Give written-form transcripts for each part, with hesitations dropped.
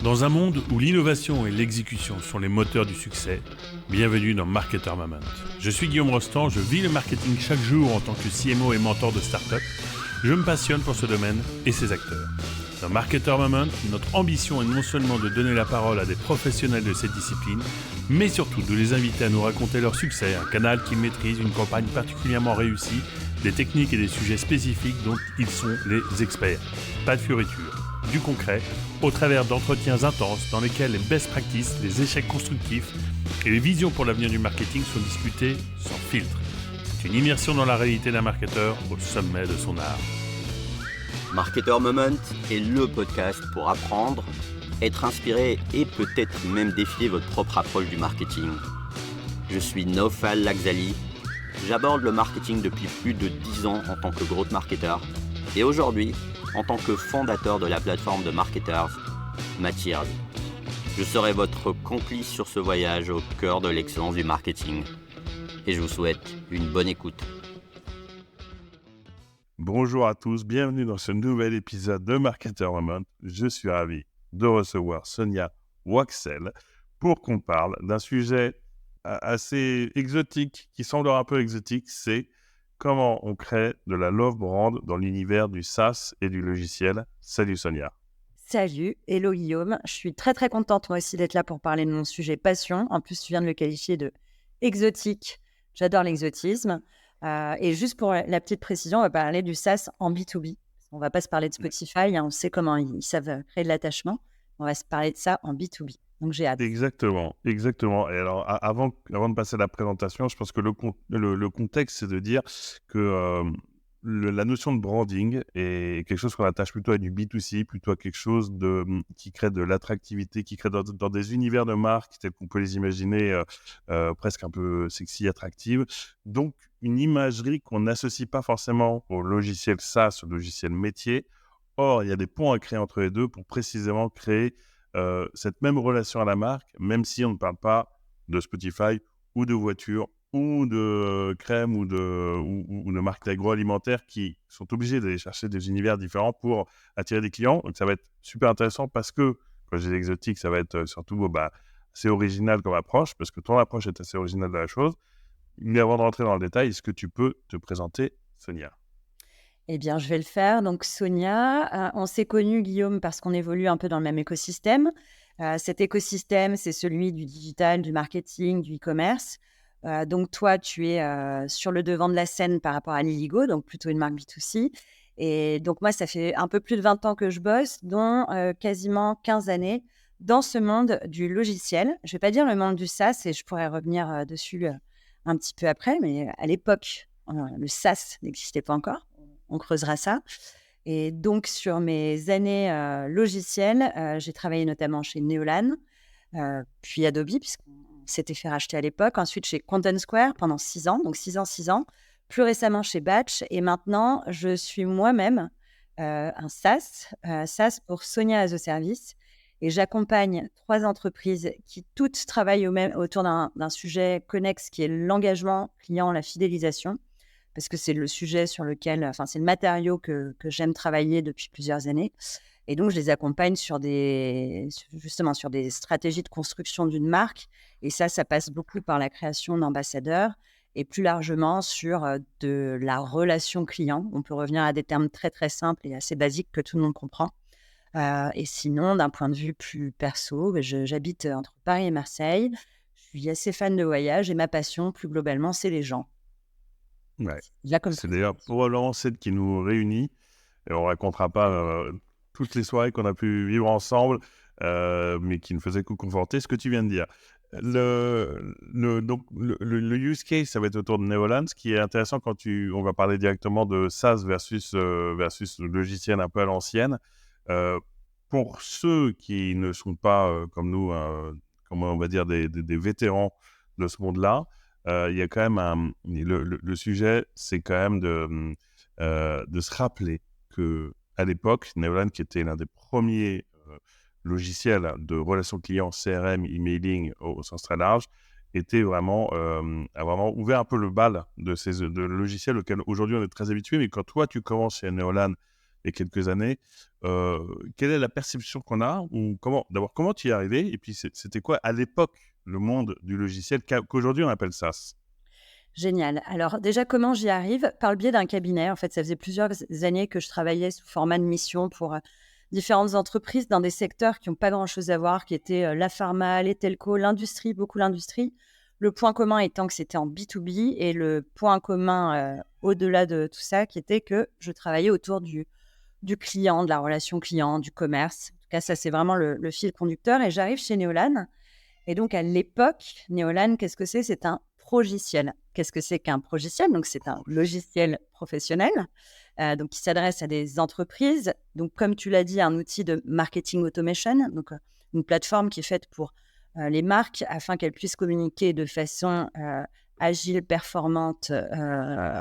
Dans un monde où l'innovation et l'exécution sont les moteurs du succès, bienvenue dans Marketer Moment. Je suis Guillaume Rostand, je vis le marketing chaque jour en tant que CMO et mentor de start-up. Je me passionne pour ce domaine et ses acteurs. Dans Marketer Moment, notre ambition est non seulement de donner la parole à des professionnels de cette discipline, mais surtout de les inviter à nous raconter leur succès, un canal qu'ils maîtrisent, une campagne particulièrement réussie, des techniques et des sujets spécifiques dont ils sont les experts. Pas de fioritures, du concret, au travers d'entretiens intenses dans lesquels les best practices, les échecs constructifs et les visions pour l'avenir du marketing sont discutés sans filtre. C'est une immersion dans la réalité d'un marketeur au sommet de son art. Marketer Moment est le podcast pour apprendre, être inspiré et peut-être même défier votre propre approche du marketing. Je suis Naufal Lakzali, j'aborde le marketing depuis plus de 10 ans en tant que growth marketer et aujourd'hui en tant que fondateur de la plateforme de marketers Matierd. Je serai votre complice sur ce voyage au cœur de l'excellence du marketing et je vous souhaite une bonne écoute. Bonjour à tous, bienvenue dans ce nouvel épisode de Marketer Moment. Je suis ravi de recevoir Sonia Waxel pour qu'on parle d'un sujet assez exotique, qui semblera un peu exotique, c'est comment on crée de la love brand dans l'univers du SaaS et du logiciel. Salut Sonia. Salut, hello Guillaume. Je suis très contente moi aussi d'être là pour parler de mon sujet passion. En plus, tu viens de le qualifier de exotique. J'adore l'exotisme. Et juste pour la petite précision, on va parler du SaaS en B2B. On ne va pas se parler de Spotify, on sait comment ils savent créer de l'attachement. On va se parler de ça en B2B. Donc j'ai hâte. Exactement. Et alors, avant de passer à la présentation, je pense que le contexte, c'est de dire que la notion de branding est quelque chose qu'on attache plutôt à du B2C, plutôt à quelque chose qui crée de l'attractivité, qui crée dans des univers de marques tels qu'on peut les imaginer presque un peu sexy, attractives. Donc, une imagerie qu'on n'associe pas forcément au logiciel SaaS, au logiciel métier. Or, il y a des ponts à créer entre les deux pour précisément créer cette même relation à la marque, même si on ne parle pas de Spotify ou de voitures ou de crème ou de marques agroalimentaires qui sont obligés d'aller chercher des univers différents pour attirer des clients. Donc, ça va être super intéressant parce que, quand je dis exotique, ça va être surtout assez original comme approche, parce que ton approche est assez originale de la chose. Mais avant de rentrer dans le détail, est-ce que tu peux te présenter, Sonia ? Eh bien, je vais le faire. Donc, Sonia, on s'est connus, Guillaume, parce qu'on évolue un peu dans le même écosystème. Cet écosystème, c'est celui du digital, du marketing, du e-commerce. Donc, toi, tu es sur le devant de la scène par rapport à Liligo, donc plutôt une marque B2C. Et donc, moi, ça fait un peu plus de 20 ans que je bosse, dont quasiment 15 années dans ce monde du logiciel. Je ne vais pas dire le monde du SaaS, et je pourrais revenir dessus un petit peu après, mais à l'époque, le SaaS n'existait pas encore. On creusera ça. Et donc, sur mes années logicielles, j'ai travaillé notamment chez Neolan, puis Adobe, puisqu'on s'était fait racheter à l'époque. Ensuite, chez Content Square pendant 6 ans, donc 6 ans. Plus récemment, chez Batch. Et maintenant, je suis moi-même un SaaS pour Sonia as a Service. Et j'accompagne 3 entreprises qui toutes travaillent autour d'un sujet connexe qui est l'engagement client, la fidélisation. Parce que c'est le sujet sur lequel, c'est le matériau que j'aime travailler depuis plusieurs années. Et donc, je les accompagne sur des stratégies de construction d'une marque. Et ça passe beaucoup par la création d'ambassadeurs et plus largement sur de la relation client. On peut revenir à des termes très simples et assez basiques que tout le monde comprend. Et sinon, d'un point de vue plus perso, j'habite entre Paris et Marseille. Je suis assez fan de voyage et ma passion, plus globalement, c'est les gens. Ouais. C'est d'ailleurs probablement celle qui nous réunit et on ne racontera pas toutes les soirées qu'on a pu vivre ensemble mais qui ne faisaient que conforter ce que tu viens de dire. Donc, le use case, ça va être autour de Neolan. Ce qui est intéressant on va parler directement de SaaS versus le logiciel un peu à l'ancienne. Pour ceux qui ne sont pas comme nous, comment on va dire, des vétérans de ce monde-là, il y a quand même le sujet, c'est quand même de se rappeler qu'à l'époque, Neolan, qui était l'un des premiers logiciels de relations clients, CRM, emailing au sens très large, a vraiment ouvert un peu le bal de logiciels auxquels aujourd'hui on est très habitué. Mais quand toi, tu commences chez Neolan et quelques années. Quelle est la perception qu'on a ou comment tu y es arrivé? Et puis, c'était quoi à l'époque le monde du logiciel qu'aujourd'hui on appelle SaaS? Génial. Alors déjà, comment j'y arrive? Par le biais d'un cabinet. En fait, ça faisait plusieurs années que je travaillais sous format de mission pour différentes entreprises dans des secteurs qui n'ont pas grand-chose à voir, qui étaient la pharma, les telcos, l'industrie, beaucoup l'industrie. Le point commun étant que c'était en B2B et le point commun au-delà de tout ça, qui était que je travaillais autour du client, de la relation client, du commerce. En tout cas, ça, c'est vraiment le fil conducteur. Et j'arrive chez Neolan. Et donc, à l'époque, Neolan, qu'est-ce que c'est? C'est un progiciel. Qu'est-ce que c'est qu'un progiciel? Donc, c'est un logiciel professionnel donc qui s'adresse à des entreprises. Donc, comme tu l'as dit, un outil de marketing automation, donc une plateforme qui est faite pour les marques afin qu'elles puissent communiquer de façon agile, performante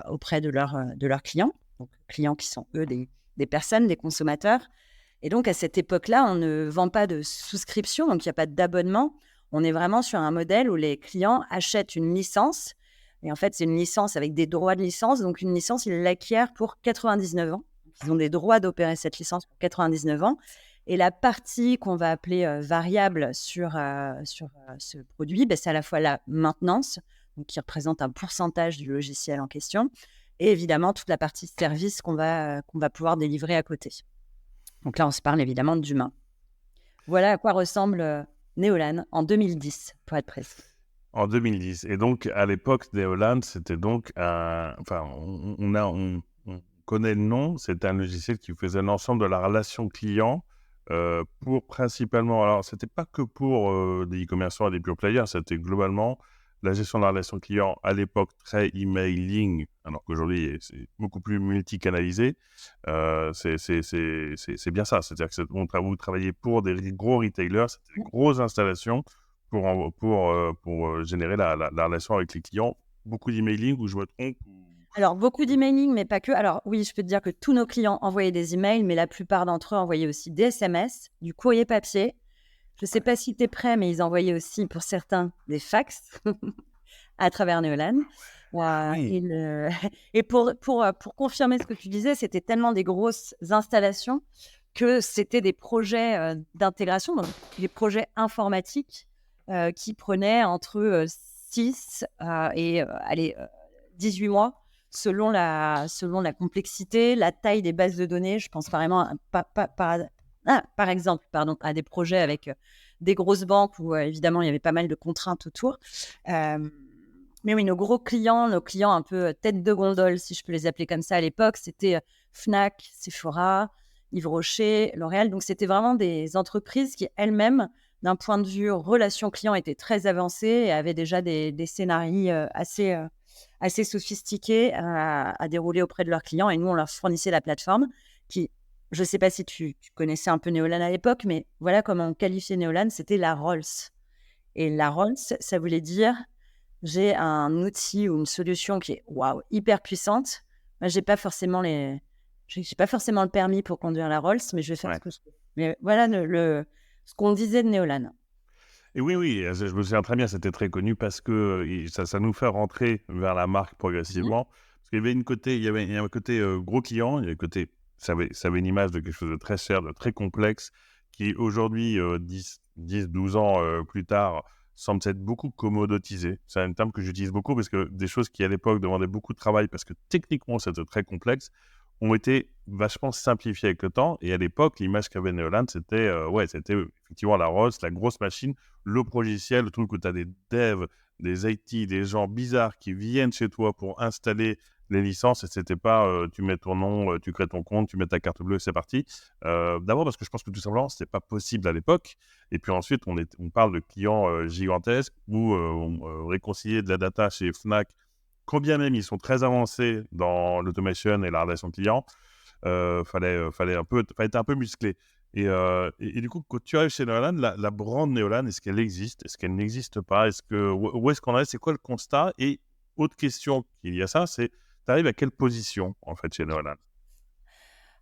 auprès de leurs clients. Donc, clients qui sont, eux, des personnes, des consommateurs. Et donc, à cette époque-là, on ne vend pas de souscription, donc il n'y a pas d'abonnement. On est vraiment sur un modèle où les clients achètent une licence. Et en fait, c'est une licence avec des droits de licence. Donc, une licence, ils l'acquièrent pour 99 ans. Ils ont des droits d'opérer cette licence pour 99 ans. Et la partie qu'on va appeler variable sur ce produit, c'est à la fois la maintenance, donc qui représente un pourcentage du logiciel en question, et évidemment toute la partie service qu'on va pouvoir délivrer à côté. Donc là, on se parle évidemment d'humain. Voilà à quoi ressemble Neolan en 2010, pour être précis. En 2010. Et donc, à l'époque, Neolan, c'était donc on connaît le nom, c'était un logiciel qui faisait l'ensemble de la relation client pour principalement, alors c'était pas que pour des e-commerçants et des pure players, c'était globalement la gestion de la relation client à l'époque très emailing, alors qu'aujourd'hui c'est beaucoup plus multicanalisé. C'est bien ça, c'est-à-dire que vous travaillez pour des gros retailers, c'était des grosses installations pour générer la relation avec les clients. Beaucoup d'emailing ou je me trompe? Alors, beaucoup d'emailing, mais pas que. Alors, oui, je peux te dire que tous nos clients envoyaient des emails, mais la plupart d'entre eux envoyaient aussi des SMS, du courrier papier. Je ne sais pas si tu es prêt, mais ils envoyaient aussi, pour certains, des fax à travers Neolan. Et pour confirmer ce que tu disais, c'était tellement des grosses installations que c'était des projets d'intégration, donc des projets informatiques qui prenaient entre 6 et 18 mois selon la complexité, la taille des bases de données. Je pense vraiment par exemple à des projets avec des grosses banques où évidemment il y avait pas mal de contraintes autour. Mais oui, nos clients un peu tête de gondole, si je peux les appeler comme ça à l'époque, c'était Fnac, Sephora, Yves Rocher, L'Oréal. Donc c'était vraiment des entreprises qui elles-mêmes, d'un point de vue relation client, étaient très avancées et avaient déjà des scénarios assez sophistiqués à dérouler auprès de leurs clients. Et nous, on leur fournissait la plateforme qui, je ne sais pas si tu connaissais un peu Neolan à l'époque, mais voilà comment on qualifiait Neolan, c'était la Rolls. Et la Rolls, ça voulait dire, j'ai un outil ou une solution qui est hyper puissante. Moi, j'ai pas forcément le permis pour conduire la Rolls, mais je vais faire ce que je peux. Mais voilà ce qu'on disait de Neolan. Et oui, je me souviens très bien, c'était très connu parce que ça nous fait rentrer vers la marque progressivement. Parce qu'il y avait un côté gros client, il y avait un côté, ça avait une image de quelque chose de très cher, de très complexe, qui aujourd'hui, 12 ans plus tard, semble être beaucoup commodisé. C'est un terme que j'utilise beaucoup parce que des choses qui à l'époque demandaient beaucoup de travail parce que techniquement c'était très complexe, ont été vachement simplifiées avec le temps. Et à l'époque, l'image qu'avait Neolan, c'était effectivement la Rolls, la grosse machine, le progiciel, le truc où tu as des devs, des IT, des gens bizarres qui viennent chez toi pour installer les licences. Et c'était pas tu mets ton nom, tu crées ton compte, tu mets ta carte bleue, c'est parti. D'abord parce que je pense que tout simplement, c'était pas possible à l'époque. Et puis ensuite, on parle de clients gigantesques où on réconcilier de la data chez Fnac, quand bien même ils sont très avancés dans l'automation et la relation client, fallait être un peu musclé. Et du coup, quand tu arrives chez Neolan, la brand Neolan, est-ce qu'elle existe? Est-ce qu'elle n'existe pas? Où est-ce qu'on est? C'est quoi le constat? Et autre question qu'il y a ça, c'est tu arrives à quelle position en fait chez Neolan?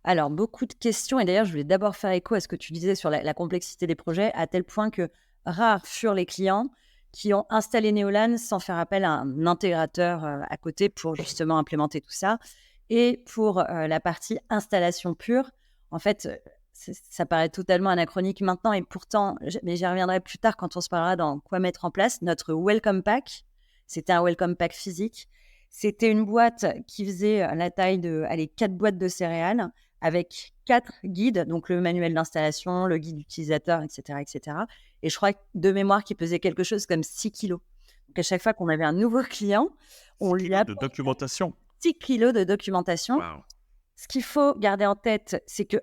Alors, beaucoup de questions. Et d'ailleurs, je voulais d'abord faire écho à ce que tu disais sur la complexité des projets, à tel point que rares furent les clients qui ont installé Neolan sans faire appel à un intégrateur à côté pour justement implémenter tout ça. Et pour la partie installation pure, en fait, ça paraît totalement anachronique maintenant et pourtant, mais j'y reviendrai plus tard quand on se parlera dans quoi mettre en place. Notre Welcome Pack, c'était un Welcome Pack physique. C'était une boîte qui faisait la taille de 4 boîtes de céréales avec 4 guides, donc le manuel d'installation, le guide utilisateur, etc., etc. Et je crois que de mémoire qui pesait quelque chose comme 6 kilos. Donc à chaque fois qu'on avait un nouveau client, on lui a de documentation. 6 kilos de documentation. Wow. Ce qu'il faut garder en tête, c'est que,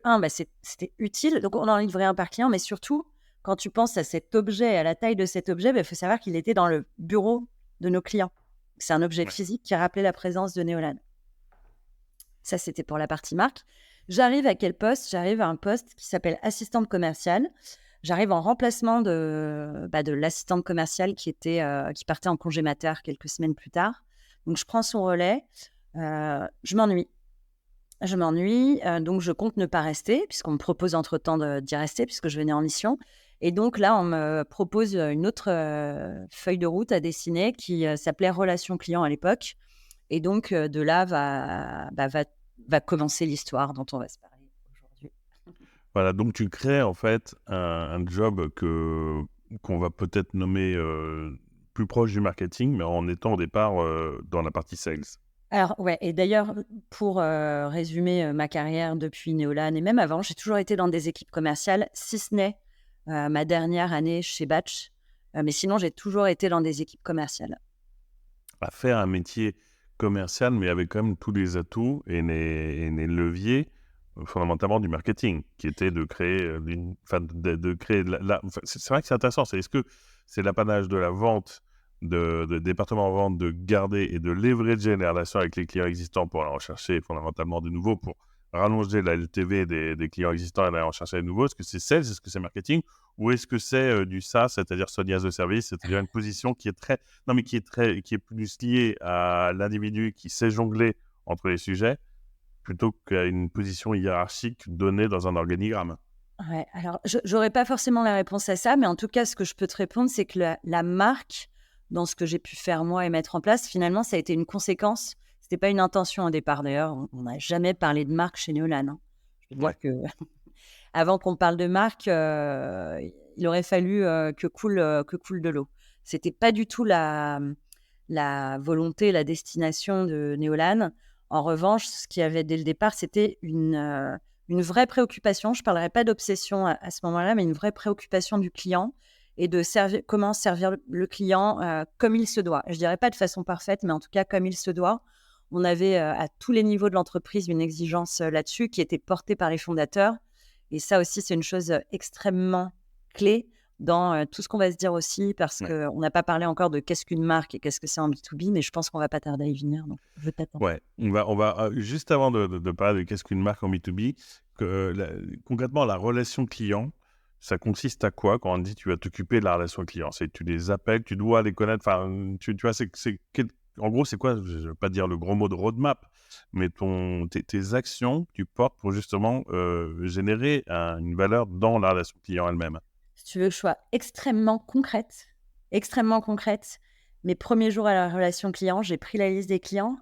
c'était utile. Donc, on en livrait un par client, mais surtout, quand tu penses à cet objet, à la taille de cet objet, il faut savoir qu'il était dans le bureau de nos clients. C'est un objet physique qui rappelait la présence de Neolan. Ça, c'était pour la partie marque. J'arrive à quel poste ? J'arrive à un poste qui s'appelle assistante commerciale. J'arrive en remplacement de l'assistante commerciale qui partait en congé mater quelques semaines plus tard. Donc, je prends son relais. Je m'ennuie, donc je compte ne pas rester, puisqu'on me propose entre-temps d'y rester, puisque je venais en mission. Et donc là, on me propose une autre feuille de route à dessiner qui s'appelait Relations clients à l'époque. Et donc, de là va commencer l'histoire dont on va se parler aujourd'hui. Voilà, donc tu crées en fait un job qu'on va peut-être nommer plus proche du marketing, mais en étant au départ dans la partie sales. Alors, ouais, et d'ailleurs, pour résumer ma carrière depuis Neolan et même avant, j'ai toujours été dans des équipes commerciales, si ce n'est ma dernière année chez Batch. Mais sinon, j'ai toujours été dans des équipes commerciales. À faire un métier commercial, mais avec quand même tous les atouts et les leviers fondamentalement du marketing, qui était de créer, de créer c'est vrai que c'est intéressant. Est-ce que c'est l'apanage de la vente, de département en vente, de garder et de leverager les relations avec les clients existants pour aller en chercher fondamentalement de nouveaux, pour rallonger la LTV des clients existants et aller en chercher de nouveaux? Est-ce que c'est sales, est-ce que c'est marketing, ou est-ce que c'est du SaaS, c'est-à-dire Sony as a Service, c'est-à-dire une position qui est plus liée à l'individu qui sait jongler entre les sujets, plutôt qu'à une position hiérarchique donnée dans un organigramme? Ouais, alors, je n'aurais pas forcément la réponse à ça, mais en tout cas, ce que je peux te répondre, c'est que la marque, dans ce que j'ai pu faire moi et mettre en place, finalement, ça a été une conséquence. Ce n'était pas une intention au départ. D'ailleurs, on n'a jamais parlé de marque chez Neolan. Hein. Je veux dire que avant qu'on parle de marque, il aurait fallu que coule de l'eau. Ce n'était pas du tout la volonté, la destination de Neolan. En revanche, ce qu'il y avait dès le départ, c'était une vraie préoccupation. Je ne parlerai pas d'obsession à ce moment-là, mais une vraie préoccupation du client et de comment servir le client comme il se doit. Je ne dirais pas de façon parfaite, mais en tout cas comme il se doit. On avait à tous les niveaux de l'entreprise une exigence là-dessus qui était portée par les fondateurs. Et ça aussi, c'est une chose extrêmement clé dans tout ce qu'on va se dire aussi, parce qu'on n'a pas parlé encore de qu'est-ce qu'une marque et qu'est-ce que c'est en B2B, mais je pense qu'on ne va pas tarder à y venir. Donc je t'attends. Ouais, on va juste avant de parler de qu'est-ce qu'une marque en B2B, concrètement, la relation client, ça consiste à quoi quand on dit tu vas t'occuper de la relation client? C'est tu les appelles, tu dois les connaître, enfin, tu vois, en gros, c'est quoi? Je ne veux pas dire le gros mot de roadmap, mais tes actions que tu portes pour justement générer une valeur dans la relation client elle-même. Si tu veux que je sois extrêmement concrète, mes premiers jours à la relation client, j'ai pris la liste des clients.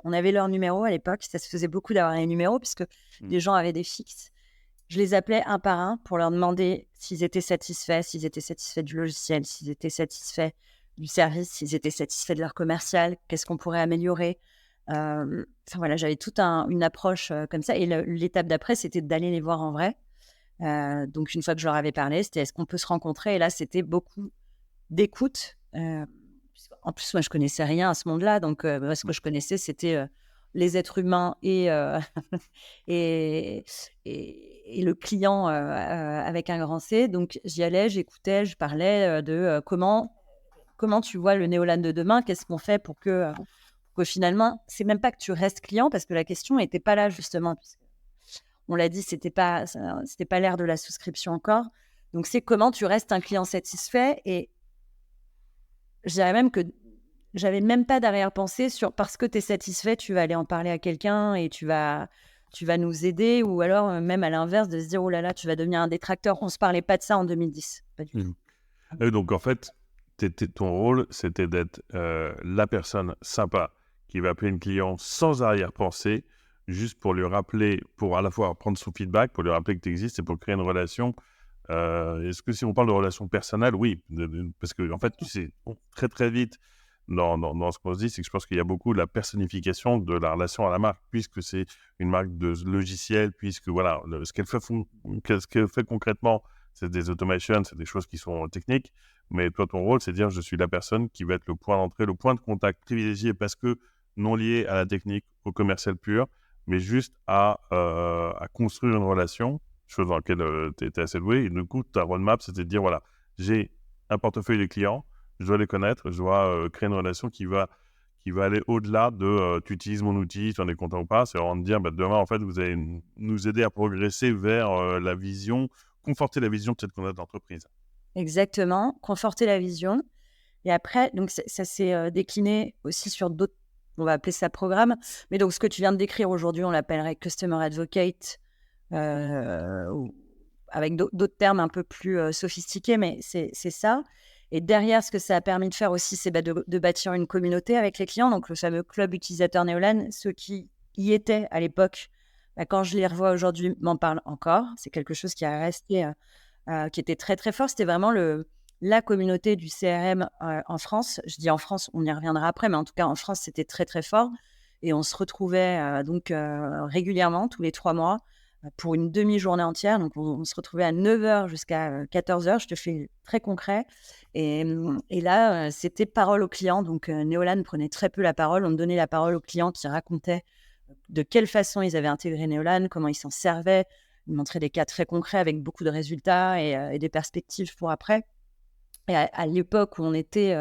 On avait leur numéro à l'époque. Ça se faisait beaucoup d'avoir les numéros puisque les gens avaient des fixes. Je les appelais un par un pour leur demander s'ils étaient satisfaits du logiciel, s'ils étaient satisfaits du service, s'ils étaient satisfaits de leur commercial, qu'est-ce qu'on pourrait améliorer. Voilà, j'avais toute une approche comme ça. Et l'étape d'après, c'était d'aller les voir en vrai. Donc, une fois que je leur avais parlé, c'était est-ce qu'on peut se rencontrer? Et là, c'était beaucoup d'écoute. En plus, moi, je connaissais rien à ce monde-là. Donc, ce que je connaissais, c'était les êtres humains et le client avec un grand C. Donc, j'y allais, j'écoutais, je parlais de comment tu vois le Neolan de demain, qu'est-ce qu'on fait pour que finalement, c'est même pas que tu restes client, parce que la question n'était pas là, justement. On l'a dit, c'était pas l'ère de la souscription encore. Donc, c'est comment tu restes un client satisfait. Et je dirais même que j'avais même pas d'arrière-pensée sur parce que tu es satisfait, tu vas aller en parler à quelqu'un et tu vas nous aider, ou alors même à l'inverse de se dire oh là là, tu vas devenir un détracteur. On se parlait pas de ça en 2010. Pas du tout. Et donc, en fait, ton rôle, c'était d'être la personne sympa qui va appeler une cliente sans arrière-pensée, juste pour lui rappeler, pour à la fois prendre son feedback, pour lui rappeler que tu existes et pour créer une relation. Est-ce que si on parle de relation personnelle, oui, parce que en fait, tu sais, très très vite dans ce qu'on se dit, c'est que je pense qu'il y a beaucoup de la personnification de la relation à la marque, puisque c'est une marque de logiciel, puisque voilà, ce qu'elle fait concrètement, c'est des automations, c'est des choses qui sont techniques, mais toi, ton rôle, c'est de dire, je suis la personne qui va être le point d'entrée, le point de contact privilégié, parce que non lié à la technique, au commercial pur, mais juste à construire une relation, chose dans laquelle tu étais assez doué. Et du coup, ta roadmap, c'était de dire, voilà, j'ai un portefeuille de clients, je dois les connaître, je dois créer une relation qui va aller au-delà de tu utilises mon outil, tu en es content ou pas. C'est vraiment de dire, bah, demain, en fait, vous allez nous aider à progresser vers la vision, conforter la vision peut-être qu'on a de l'entreprise. Exactement, conforter la vision. Et après, donc ça s'est décliné aussi sur d'autres, on va appeler ça programme. Mais donc, ce que tu viens de décrire aujourd'hui, on l'appellerait Customer Advocate, ou avec d'autres termes un peu plus sophistiqués, mais c'est ça. Et derrière, ce que ça a permis de faire aussi, c'est de bâtir une communauté avec les clients. Donc, le fameux club utilisateur Neolan, ceux qui y étaient à l'époque, quand je les revois aujourd'hui, m'en parlent encore. C'est quelque chose qui a resté, qui était très, très fort. C'était vraiment la communauté du CRM en France. Je dis en France, on y reviendra après, mais en tout cas, en France, c'était très, très fort. Et on se retrouvait donc régulièrement, tous les 3 mois, pour une demi-journée entière. Donc, on se retrouvait à 9h jusqu'à 14h. Je te fais très concret. Et là, c'était parole aux clients. Donc, Neolan prenait très peu la parole. On donnait la parole aux clients qui racontaient de quelle façon ils avaient intégré Neolan, comment ils s'en servaient. Ils montraient des cas très concrets avec beaucoup de résultats et des perspectives pour après. Et à l'époque où on était,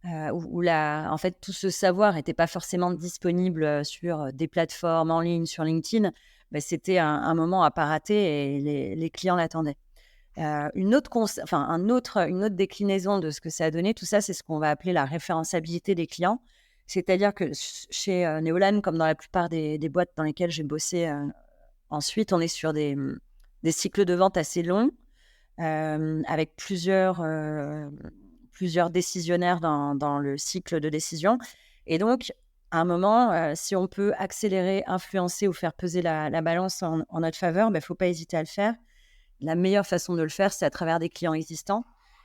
en fait, tout ce savoir n'était pas forcément disponible sur des plateformes en ligne, sur LinkedIn, bah, c'était un moment à pas rater et les clients l'attendaient. Une autre déclinaison de ce que ça a donné, tout ça, c'est ce qu'on va appeler la référentiabilité des clients. C'est-à-dire que chez Neolan, comme dans la plupart des boîtes dans lesquelles j'ai bossé ensuite, on est sur des cycles de vente assez longs, avec plusieurs décisionnaires dans le cycle de décision. Et donc, à un moment, si on peut accélérer, influencer ou faire peser la balance en notre faveur, il ne faut pas hésiter à le faire. La meilleure façon de le faire, c'est à travers des clients existants.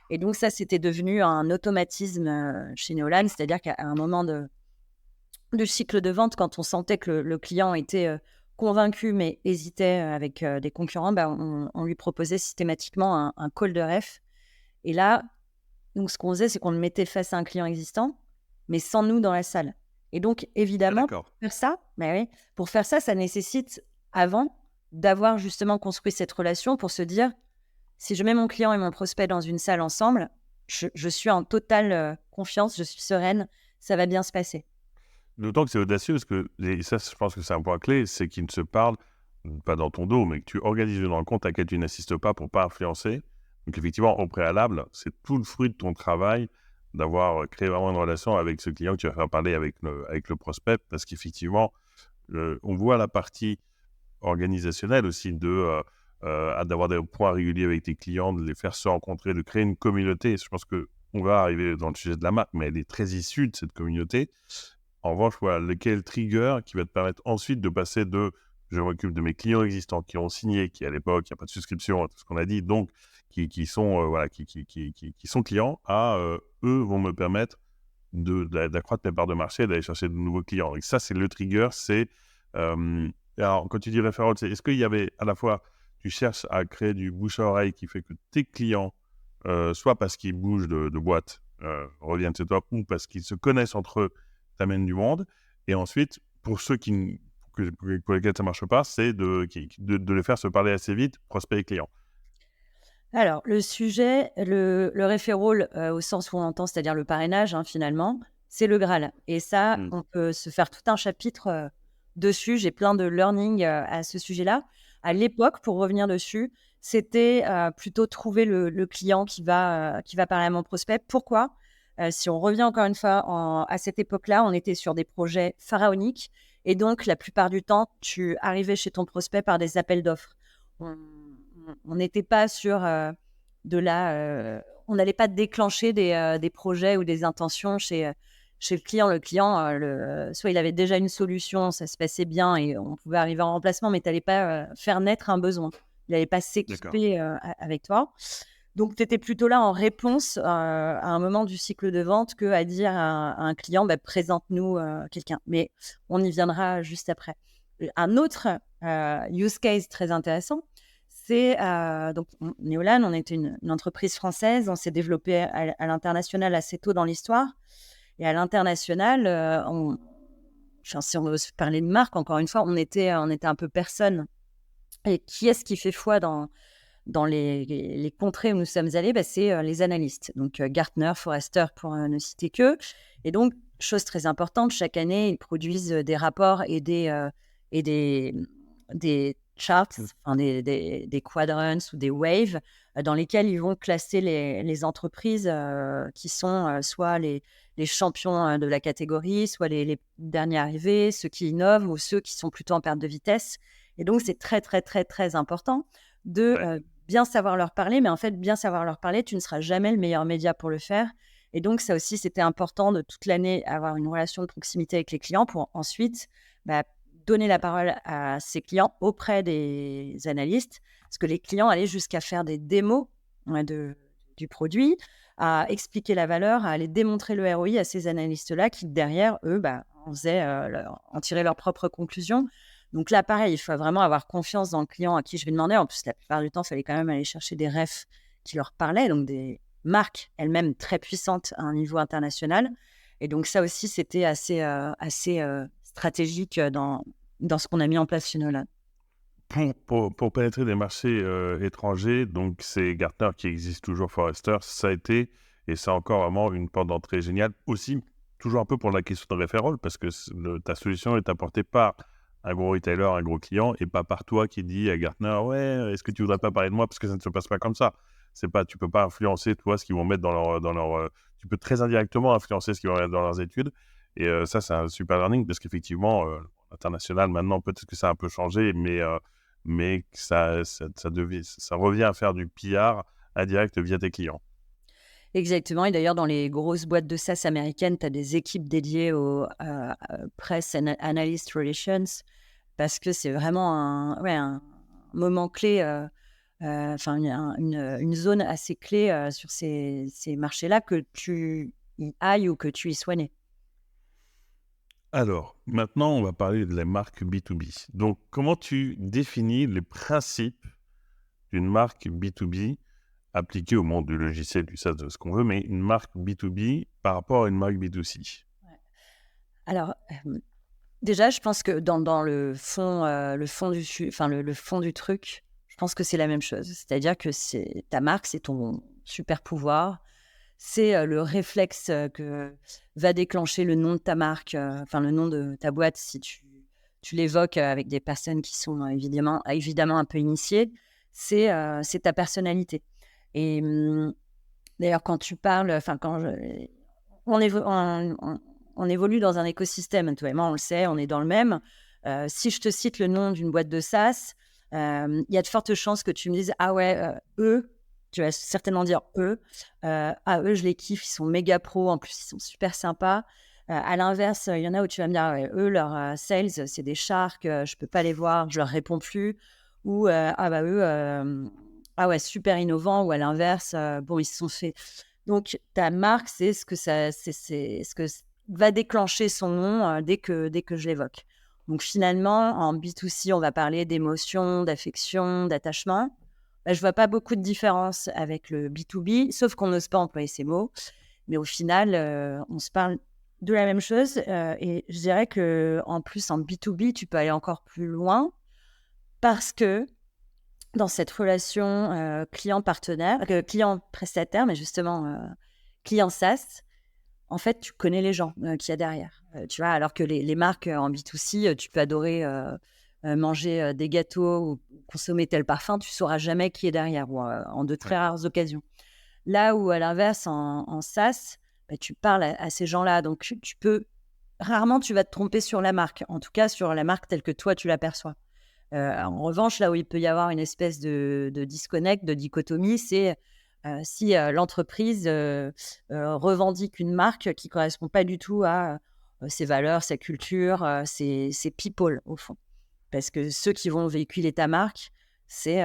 Et donc, ça, c'était devenu un automatisme chez Neolan, c'est-à-dire qu'à un moment de cycle de vente, quand on sentait que le client était convaincu mais hésitait avec des concurrents, bah, on lui proposait systématiquement un call de ref. Et là, donc, ce qu'on faisait, c'est qu'on le mettait face à un client existant, mais sans nous dans la salle. Et donc, Ah, évidemment, d'accord. pour faire ça, ça nécessite avant d'avoir justement construit cette relation pour se dire, si je mets mon client et mon prospect dans une salle ensemble, je suis en totale confiance, je suis sereine, ça va bien se passer. D'autant que c'est audacieux parce que, et ça, je pense que c'est un point clé, c'est qu'ils ne se parlent pas dans ton dos, mais que tu organises une rencontre à laquelle tu n'assistes pas pour pas influencer. Donc effectivement, au préalable, c'est tout le fruit de ton travail d'avoir créé vraiment une relation avec ce client que tu vas faire parler avec le prospect, parce qu'effectivement, on voit la partie organisationnelle aussi d'avoir des points réguliers avec tes clients, de les faire se rencontrer, de créer une communauté. Je pense qu'on va arriver dans le sujet de la marque, mais elle est très issue de cette communauté. En revanche, voilà, lequel trigger qui va te permettre ensuite de passer de je m'occupe de mes clients existants qui ont signé, qui à l'époque, il n'y a pas de souscription, tout ce qu'on a dit, donc qui sont, voilà, qui sont clients, à eux vont me permettre d'accroître mes parts de marché et d'aller chercher de nouveaux clients. Et ça, c'est le trigger. Alors, quand tu dis référent, est-ce qu'il y avait à la fois, tu cherches à créer du bouche à oreille qui fait que tes clients, soit parce qu'ils bougent de boîte, reviennent chez toi, ou parce qu'ils se connaissent entre eux, t'amènent du monde. Et ensuite, pour ceux pour lesquels ça ne marche pas, c'est de les faire se parler assez vite, prospect et client. Alors, le sujet, le referral, au sens où on entend, c'est-à-dire le parrainage, hein, finalement, c'est le Graal. Et ça, on peut se faire tout un chapitre dessus. J'ai plein de learning à ce sujet-là. À l'époque, pour revenir dessus, c'était plutôt trouver le client qui va parler à mon prospect. Pourquoi Si on revient encore une fois à cette époque-là, on était sur des projets pharaoniques. Et donc, la plupart du temps, tu arrivais chez ton prospect par des appels d'offres. On n'était pas sur on n'allait pas déclencher des projets ou des intentions chez chez le client, soit il avait déjà une solution, ça se passait bien et on pouvait arriver en remplacement, mais tu n'allais pas faire naître un besoin. Il n'allait pas D'accord. s'équiper avec toi. Donc, tu étais plutôt là en réponse à un moment du cycle de vente qu'à dire à un client, bah, présente-nous quelqu'un. Mais on y viendra juste après. Un autre use case très intéressant, c'est donc Neolan, on était une entreprise française, on s'est développé à l'international assez tôt dans l'histoire. Et à l'international, si on veut se parler de marque, encore une fois, on était un peu personne. Et qui est-ce qui fait foi dans les contrées où nous sommes allés? C'est les analystes. Donc Gartner, Forrester, pour ne citer qu'eux. Et donc, chose très importante, chaque année, ils produisent des rapports et des charts, enfin des quadrants ou des waves, dans lesquels ils vont classer les entreprises qui sont soit les champions de la catégorie, soit les derniers arrivés, ceux qui innovent ou ceux qui sont plutôt en perte de vitesse. Et donc, c'est très, très, très, très important de bien savoir leur parler. Mais en fait, bien savoir leur parler, tu ne seras jamais le meilleur média pour le faire. Et donc, ça aussi, c'était important de toute l'année avoir une relation de proximité avec les clients pour ensuite donner la parole à ses clients auprès des analystes. Parce que les clients allaient jusqu'à faire des démos du produit, à expliquer la valeur, à aller démontrer le ROI à ces analystes-là qui, derrière, eux, en tiraient leurs propres conclusions. Donc là, pareil, il faut vraiment avoir confiance dans le client à qui je vais demander. En plus, la plupart du temps, il fallait quand même aller chercher des refs qui leur parlaient, donc des marques elles-mêmes très puissantes à un niveau international. Et donc ça aussi, c'était assez stratégique dans ce qu'on a mis en place chez Nolan. Pour pénétrer des marchés étrangers, donc c'est Gartner qui existe toujours, Forrester, ça a été, et c'est encore vraiment une porte d'entrée géniale. Aussi, toujours un peu pour la question de référent, parce que ta solution est apportée par un gros retailer, un gros client, et pas par toi qui dit à Gartner, ouais, est-ce que tu voudrais pas parler de moi, parce que ça ne se passe pas comme ça. Tu peux pas influencer, toi, ce qu'ils vont mettre tu peux très indirectement influencer ce qu'ils vont mettre dans leurs études. Et ça, c'est un super learning, parce qu'effectivement, international, maintenant, peut-être que ça a un peu changé, mais ça revient à faire du PR indirect via tes clients. Exactement. Et d'ailleurs, dans les grosses boîtes de SaaS américaines, tu as des équipes dédiées aux Press and Analyst Relations parce que c'est vraiment un moment clé, une zone assez clé sur ces marchés-là, que tu y ailles ou que tu y sois né. Alors, maintenant, on va parler de la marque B2B. Donc, comment tu définis les principes d'une marque B2B appliquée au monde du logiciel, du SaaS, de ce qu'on veut, mais une marque B2B par rapport à une marque B2C? Alors, déjà, je pense que dans le fond, le fond du truc, je pense que c'est la même chose. C'est-à-dire que c'est ta marque, c'est ton super pouvoir. C'est le réflexe que va déclencher le nom de ta marque, le nom de ta boîte, si tu l'évoques avec des personnes qui sont évidemment un peu initiées. C'est ta personnalité. Et d'ailleurs, quand tu parles, on évolue dans un écosystème, toi et moi, on le sait, on est dans le même. Si je te cite le nom d'une boîte de SaaS, il y a de fortes chances que tu me dises « Ah ouais, eux », tu vas certainement dire « eux ». Eux, je les kiffe, ils sont méga pros, en plus, ils sont super sympas. À l'inverse, il y en a où tu vas me dire « Ouais, eux, leurs sales, c'est des sharks, je peux pas les voir, je leur réponds plus. » Ou eux, ah ouais, super innovant. Ou à l'inverse, ils se sont fait. Donc, ta marque, c'est ce que va déclencher son nom dès que je l'évoque. Donc, finalement, en B2C, on va parler d'émotion, d'affection, d'attachement. Je ne vois pas beaucoup de différence avec le B2B, sauf qu'on n'ose pas employer ces mots. Mais au final, on se parle de la même chose. Et je dirais qu'en plus, en B2B, tu peux aller encore plus loin parce que dans cette relation client-prestataire, mais justement client SaaS, en fait, tu connais les gens qu'il y a derrière. Tu vois, alors que les marques en B2C, tu peux adorer manger des gâteaux ou consommer tel parfum, tu ne sauras jamais qui est derrière, ou en de très rares occasions. Là où, à l'inverse, en SaaS, tu parles à ces gens-là. Donc, rarement, tu vas te tromper sur la marque. En tout cas, sur la marque telle que toi, tu l'aperçois. En revanche, là où il peut y avoir une espèce de disconnect, de dichotomie, c'est si l'entreprise revendique une marque qui ne correspond pas du tout à ses valeurs, sa culture, ses people, au fond. Parce que ceux qui vont véhiculer ta marque, c'est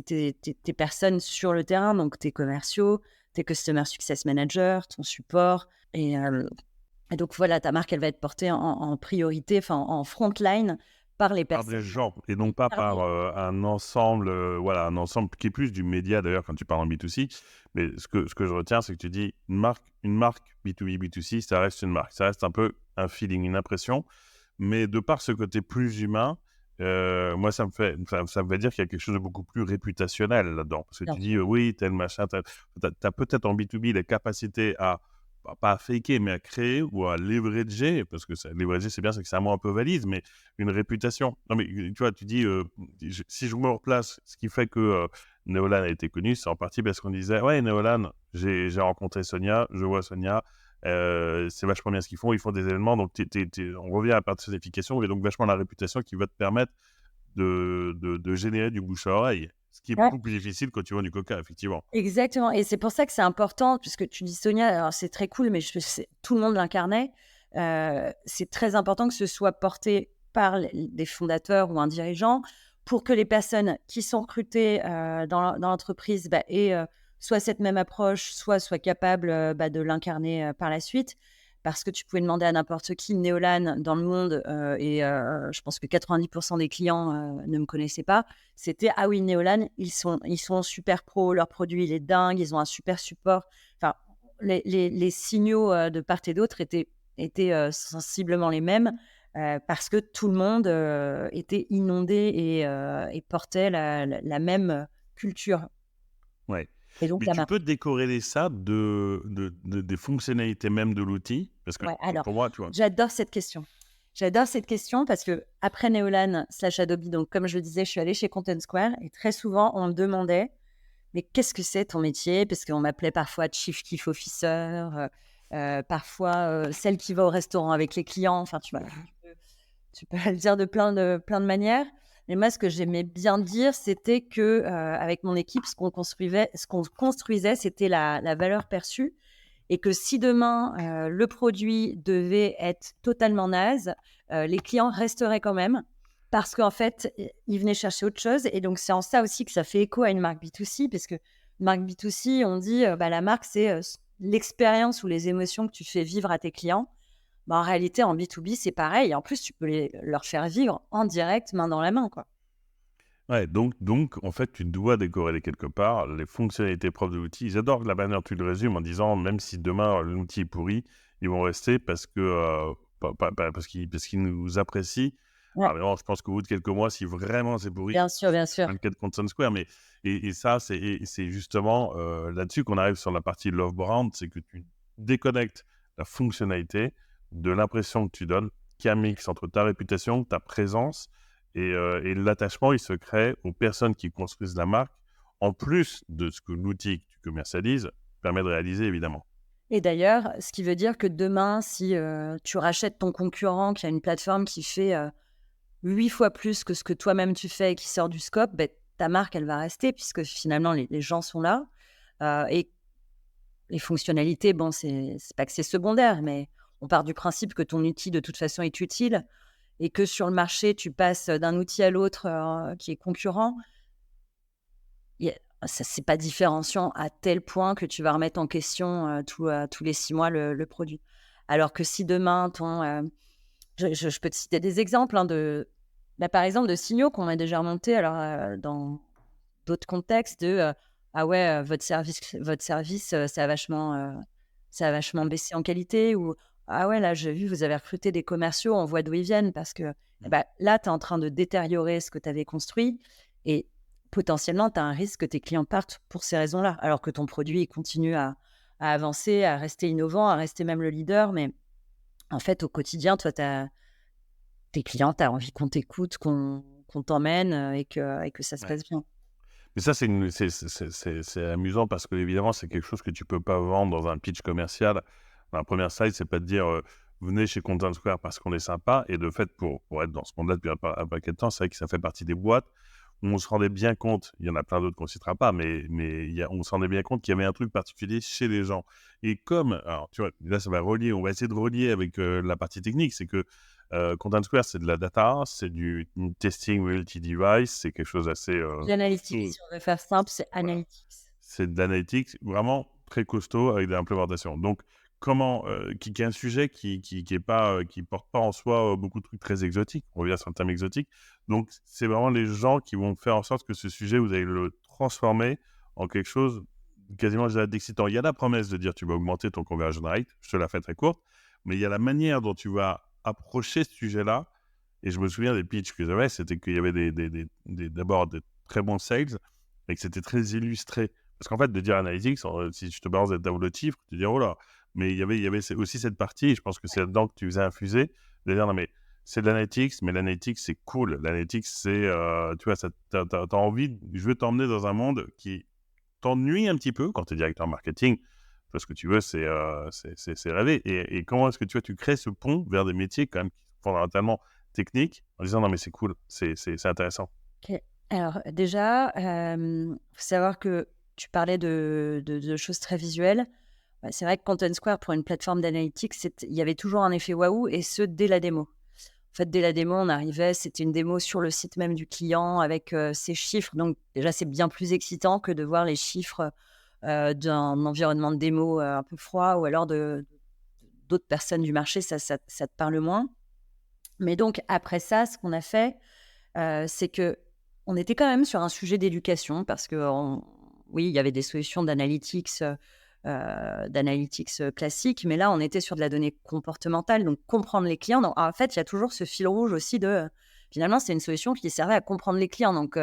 tes personnes sur le terrain, donc tes commerciaux, tes Customer Success Managers, ton support. Et donc, voilà, ta marque, elle va être portée en priorité, en front line par les Par des personnes. gens et non pas par un ensemble, un ensemble qui est plus du média d'ailleurs quand tu parles en B2C. Mais ce que je retiens, c'est que tu dis une marque B2B, B2C, ça reste une marque. Ça reste un peu un feeling, une impression. Mais de par ce côté plus humain, moi, ça me fait dire qu'il y a quelque chose de beaucoup plus réputationnel là-dedans. Parce que Bien tu sûr. dis, oui, tel machin, t'as peut-être en B2B les capacités à, pas à faker, mais à créer ou à leverager, parce que leverager, c'est bien, c'est que c'est un mot un peu valise, mais une réputation. Non, mais tu vois, tu dis, si je me replace, ce qui fait que Neolan a été connu, c'est en partie parce qu'on disait, ouais, Neolan, j'ai rencontré Sonia, je vois Sonia, c'est vachement bien ce qu'ils font des événements, donc on revient à la certification, et donc vachement la réputation qui va te permettre de générer du bouche à oreille, ce qui est Ouais. beaucoup plus difficile quand tu vends du coca, effectivement. Exactement, et c'est pour ça que c'est important, puisque tu dis Sonia, alors c'est très cool, mais tout le monde l'incarnait. C'est très important que ce soit porté par des fondateurs ou un dirigeant pour que les personnes qui sont recrutées dans l'entreprise aient soit cette même approche, soit capables de l'incarner par la suite. Parce que tu pouvais demander à n'importe qui Neolan dans le monde, et je pense que 90% des clients ne me connaissaient pas. C'était « Ah oui, Neolan, ils sont super pros, leur produit, il est dingue, ils ont un super support ». Enfin, les signaux de part et d'autre étaient sensiblement les mêmes, parce que tout le monde était inondé et portait la même culture. Ouais. Et donc Mais la tu marque. peux décorréler ça des fonctionnalités même de l'outil? Parce que Ouais, alors, pour moi, tu vois. j'adore cette question. J'adore cette question parce que après Neolan/Adobe, donc comme je le disais, je suis allée chez Content Square et très souvent, on me demandait: «Mais qu'est-ce que c'est ton métier ?» Parce qu'on m'appelait parfois Chief Kif Officer, parfois, celle qui va au restaurant avec les clients. Enfin, tu vois, tu peux le dire de plein de manières. Mais moi, ce que j'aimais bien dire, c'était que, avec mon équipe, ce qu'on construisait, c'était la valeur perçue, et que si demain, le produit devait être totalement naze, les clients resteraient quand même parce qu'en fait, ils venaient chercher autre chose, et donc c'est en ça aussi que ça fait écho à une marque B2C, parce que marque B2C, on dit, la marque, c'est, l'expérience ou les émotions que tu fais vivre à tes clients. En réalité, en B2B, c'est pareil, et en plus, tu peux leur faire vivre en direct, main dans la main, quoi. Ouais, donc, en fait, tu dois décorréler quelque part les fonctionnalités propres de l'outil. J'adore la manière dont tu le résumes en disant, même si demain l'outil est pourri, ils vont rester parce que, parce qu'ils nous apprécient. Ouais, Alors, vraiment, je pense qu'au bout de quelques mois, si vraiment c'est pourri, bien sûr, bien sûr. c'est pas le cas de Content Square, mais et ça, c'est justement là-dessus qu'on arrive sur la partie Love Brand, c'est que tu déconnectes la fonctionnalité de l'impression que tu donnes, qui a un mix entre ta réputation, ta présence, et l'attachement, il se crée aux personnes qui construisent la marque, en plus de ce que l'outil que tu commercialises permet de réaliser, évidemment. Et d'ailleurs, ce qui veut dire que demain, si tu rachètes ton concurrent qui a une plateforme qui fait 8 fois plus que ce que toi-même tu fais et qui sort du scope, ta marque, elle va rester, puisque finalement, les gens sont là. Et les fonctionnalités, bon, c'est pas que c'est secondaire, mais on part du principe que ton outil, de toute façon, est utile, et que sur le marché, tu passes d'un outil à l'autre qui est concurrent. Ça, c'est pas différenciant à tel point que tu vas remettre en question tous les 6 mois le produit. Alors que si demain, je peux te citer des exemples, hein, par exemple, de signaux qu'on a déjà remontés, alors dans d'autres contextes, ah ouais, votre service, ça a vachement baissé en qualité, ou ah ouais, là, j'ai vu, vous avez recruté des commerciaux, on voit d'où ils viennent, parce que là, tu es en train de détériorer ce que tu avais construit, et potentiellement, tu as un risque que tes clients partent pour ces raisons-là, alors que ton produit il continue à avancer, à rester innovant, à rester même le leader. Mais en fait, au quotidien, toi, tes clients, tu as envie qu'on t'écoute, qu'on t'emmène, et que ça se Ouais. passe bien. Mais ça, c'est amusant parce que évidemment, c'est quelque chose que tu peux pas vendre dans un pitch commercial. Dans la première slide, c'est pas de dire venez chez Content Square parce qu'on est sympa. Et de fait, pour être dans ce monde-là depuis un paquet de temps, c'est vrai que ça fait partie des boîtes on se rendait bien compte, il y en a plein d'autres qu'on ne citera pas, mais on se rendait bien compte qu'il y avait un truc particulier chez les gens. Et alors tu vois, là ça va relier, on va essayer de relier avec la partie technique, c'est que Content Square, c'est de la data, c'est du testing multi-device, c'est quelque chose assez... L'analytics, si on veut faire simple, c'est voilà. analytics. C'est de l'analytics vraiment très costaud avec de l'implémentation. Donc, qui est un sujet qui est pas, qui porte pas en soi beaucoup de trucs très exotiques. On revient sur le terme exotique. Donc, c'est vraiment les gens qui vont faire en sorte que ce sujet, vous allez le transformer en quelque chose quasiment, je dirais, d'excitant. Il y a la promesse de dire tu vas augmenter ton conversion rate. Je te la fais très courte. Mais il y a la manière dont tu vas approcher ce sujet-là. Et je me souviens des pitchs que j'avais, c'était qu'il y avait d'abord des très bons sales et que c'était très illustré. Parce qu'en fait, de dire analytics, si je te balance des tableaux de chiffres, tu te dis oh là. Mais il y avait aussi cette partie, et je pense que c'est là-dedans que tu faisais infuser, de dire non, mais c'est de l'analytics, mais l'analytics, c'est cool. L'analytics, c'est, tu vois, t'as envie, je veux t'emmener dans un monde qui t'ennuie un petit peu quand tu es directeur marketing. Parce que tu veux, c'est rêver. Et comment est-ce que tu crées ce pont vers des métiers quand même qui sont fondamentalement techniques en disant non, mais c'est cool, c'est intéressant. Ok. Alors déjà, faut savoir que tu parlais de choses très visuelles. C'est vrai que Content Square, pour une plateforme d'analytics, il y avait toujours un effet waouh, et ce, dès la démo. En fait, dès la démo, on arrivait, c'était une démo sur le site même du client avec ses chiffres. Donc déjà, c'est bien plus excitant que de voir les chiffres d'un environnement de démo un peu froid, ou alors d'autres personnes du marché, ça te parle moins. Mais donc, après ça, ce qu'on a fait, c'est que on était quand même sur un sujet d'éducation, parce que oui, il y avait des solutions d'analytics classiques, mais là, on était sur de la donnée comportementale, donc comprendre les clients. Donc, en fait, il y a toujours ce fil rouge aussi finalement, c'est une solution qui servait à comprendre les clients. Donc,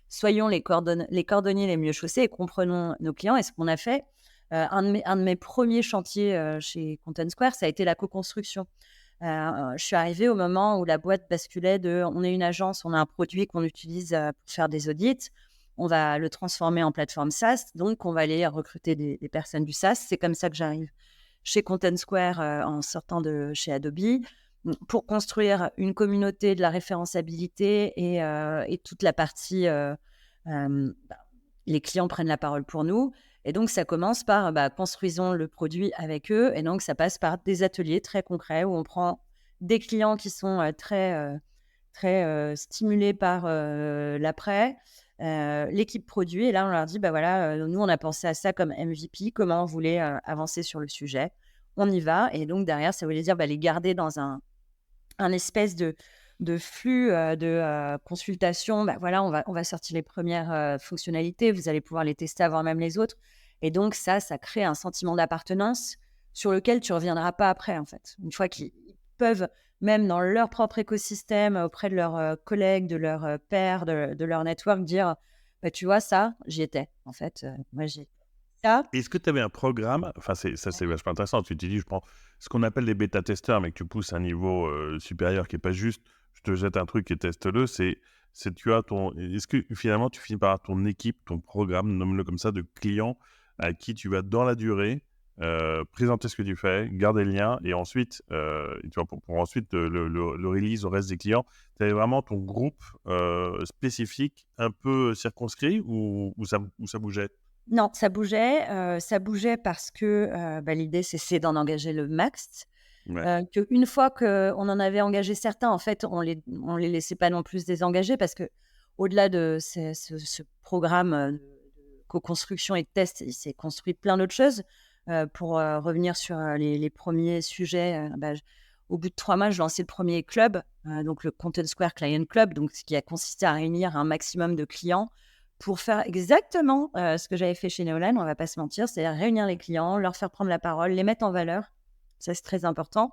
soyons les cordonniers les mieux chaussés et comprenons nos clients. Et ce qu'on a fait, un de mes premiers chantiers chez Content Square, ça a été la co-construction. Je suis arrivée au moment où la boîte basculait on est une agence, on a un produit qu'on utilise pour faire des audits, on va le transformer en plateforme SaaS, donc on va aller recruter des personnes du SaaS. C'est comme ça que j'arrive chez Content Square en sortant de chez Adobe, pour construire une communauté, de la référençabilité et toute la partie les clients prennent la parole pour nous. Et donc, ça commence par construisons le produit avec eux. Et donc, ça passe par des ateliers très concrets où on prend des clients qui sont très stimulés par l'après, l'équipe produit. Et là, on leur dit, nous, on a pensé à ça comme MVP, comment on voulait avancer sur le sujet. On y va. Et donc, derrière, ça voulait dire les garder dans un espèce de flux de consultation. On va sortir les premières fonctionnalités. Vous allez pouvoir les tester avant même les autres. Et donc, ça crée un sentiment d'appartenance sur lequel tu ne reviendras pas après, en fait. Une fois qu'ils peuvent, même dans leur propre écosystème, auprès de leurs collègues, de leurs pairs, de leur network, dire tu vois, ça, j'y étais. En fait, moi, j'y étais. Ça. Est-ce que tu avais un programme, enfin c'est vachement intéressant, tu te dis je prends ce qu'on appelle des bêta-testeurs, mais que tu pousses à un niveau supérieur qui n'est pas juste je te jette un truc et teste-le, est-ce que finalement tu finis par avoir ton équipe, ton programme, nomme-le comme ça, de clients à qui tu vas dans la durée présenter ce que tu fais, garder le lien et ensuite, tu vois, pour ensuite le release au reste des clients, tu avais vraiment ton groupe spécifique, un peu circonscrit ou ça bougeait? Non, ça bougeait parce que l'idée, c'est d'en engager le max. Ouais. Qu'une fois qu'on en avait engagé certains, en fait, on les laissait pas non plus désengager, parce qu'au-delà de ce programme de co-construction et de test, il s'est construit plein d'autres choses. Pour revenir sur les premiers sujets, au bout de 3 mois, je lançais le premier club, donc le Content Square Client Club, donc ce qui a consisté à réunir un maximum de clients pour faire exactement ce que j'avais fait chez Neolan, on ne va pas se mentir, c'est-à-dire réunir les clients, leur faire prendre la parole, les mettre en valeur. Ça, c'est très important.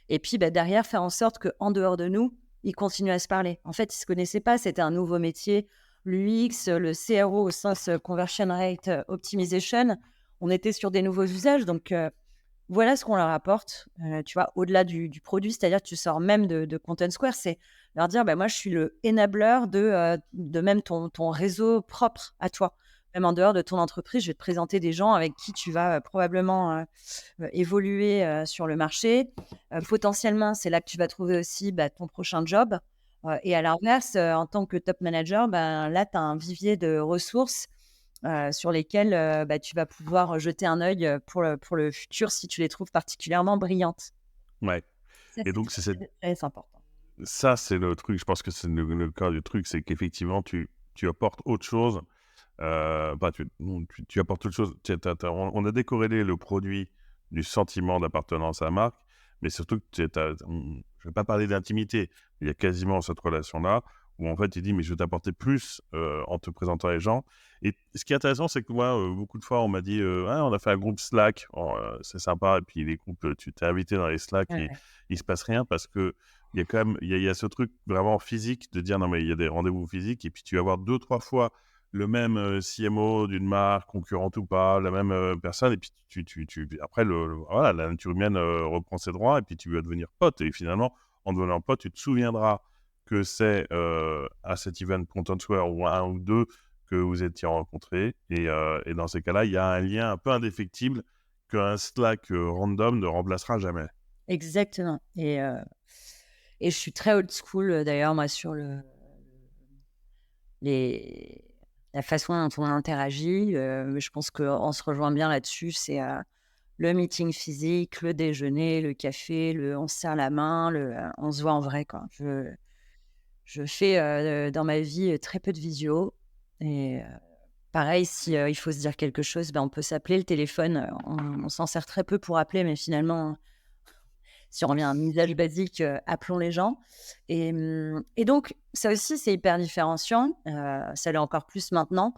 Et puis, derrière, faire en sorte qu'en dehors de nous, ils continuent à se parler. En fait, ils ne se connaissaient pas, c'était un nouveau métier. L'UX, le CRO au sens Conversion Rate Optimization, on était sur des nouveaux usages. Donc, voilà ce qu'on leur apporte, tu vois, au-delà du produit. C'est-à-dire que tu sors même de Content Square, c'est leur dire, moi, je suis le enabler de même ton réseau propre à toi. Même en dehors de ton entreprise, je vais te présenter des gens avec qui tu vas probablement évoluer sur le marché. Potentiellement, c'est là que tu vas trouver aussi ton prochain job. Et à l'inverse, en tant que top manager, ben, là, tu as un vivier de ressources sur lesquelles tu vas pouvoir jeter un œil pour le futur si tu les trouves particulièrement brillantes. Ouais. Ça, Et c'est donc, très, très, très important. ça, c'est le truc. Je pense que c'est le cœur du truc, c'est qu'effectivement, tu apportes autre chose. Tu apportes autre chose. On a décorrélé le produit du sentiment d'appartenance à la marque, mais surtout que je ne vais pas parler d'intimité. Il y a quasiment cette relation-là où en fait, il dit, mais je vais t'apporter plus en te présentant les gens. Et ce qui est intéressant, c'est que moi, beaucoup de fois, on m'a dit, ah, on a fait un groupe Slack, c'est sympa. Et puis les groupes, tu t'es invité dans les Slack Ouais, et ouais. il se passe rien parce que il y a quand même, il y a ce truc vraiment physique de dire, non, mais il y a des rendez-vous physiques et puis tu vas voir 2-3 fois le même CMO d'une marque, concurrente ou pas, la même personne, et puis après, voilà, la nature humaine reprend ses droits, et puis tu vas devenir pote. Et finalement, en devenant pote, tu te souviendras que c'est à cet event Content Square ou un ou deux que vous étiez rencontrés. Et dans ces cas-là, il y a un lien un peu indéfectible qu'un Slack random ne remplacera jamais. Exactement. Et je suis très old school, d'ailleurs, moi, sur les la façon dont on interagit. Je pense qu'on se rejoint bien là-dessus. C'est, le meeting physique, le déjeuner, le café, on se serre la main, on se voit en vrai, quoi. Je fais, dans ma vie, très peu de visio et pareil, si, il faut se dire quelque chose, ben, on peut s'appeler. Le téléphone, on s'en sert très peu pour appeler, mais finalement, si on revient à un usage basique, appelons les gens. Et donc ça aussi, c'est hyper différenciant. Ça l'est encore plus maintenant,